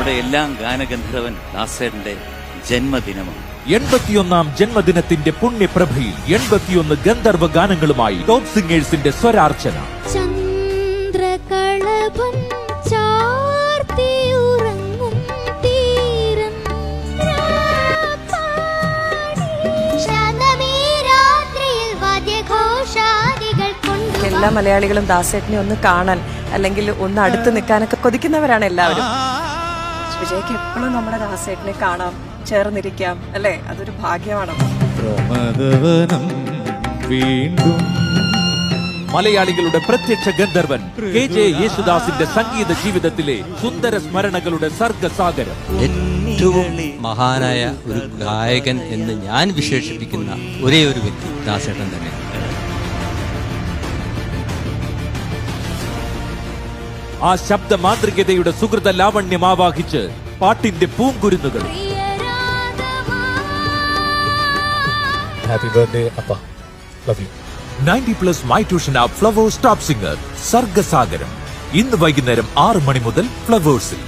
നമ്മുടെ എല്ലാം ഗാനഗന്ധർവൻ ദാസേട്ടന്റെ ജന്മദിനമാണ്. 81ാം ജന്മദിനത്തിന്റെ പുണ്യപ്രഭയിൽ 81 ഗന്ധർവ ഗാനങ്ങളുമായി ടോപ്പ് സിംഗേഴ്സിന്റെ സ്വരാർച്ചന. ചന്ദ്രകളഭം ചാർത്തി ഉറങ്ങും തീരം എല്ലാ മലയാളികളും ദാസേട്ടനെ ഒന്ന് കാണാൻ അല്ലെങ്കിൽ ഒന്ന് അടുത്ത് നിൽക്കാനൊക്കെ കൊതിക്കുന്നവരാണ് എല്ലാവരും. വിജയ്ക്ക് എപ്പോഴും നമ്മുടെ ദാസേട്ടനെ കാണാം, ചേർന്നിരിക്കാം, അല്ലേ? അതൊരു ഭാഗ്യമാണ്. മലയാളികളുടെ പ്രത്യക്ഷ ഗന്ധർവൻ KJ യേശുദാസിന്റെ സംഗീത ജീവിതത്തിലെ സുന്ദര സ്മരണകളുടെ സർഗസാഗരം. ഏറ്റവും മഹാനായ ഒരു ഗായകൻ എന്ന് ഞാൻ വിശേഷിപ്പിക്കുന്ന ഒരേ ഒരു വ്യക്തി ദാസേട്ടൻ തന്നെ. ആ ശബ്ദ മാന്ത്രികതയുടെ സുഹൃത ലാവണ്യം ആവാഹിച്ച് പാട്ടിന്റെ പൂങ്കുരുന്നുകൾ. ഹാപ്പി ബർത്ത്ഡേ അപ്പ, love you. 90+ my tuition app Flowers top singer സർഗസാഗരം. ഇന്ന് വൈകുന്നേരം 6 മണി മുതൽ ഫ്ലവേഴ്സിൽ.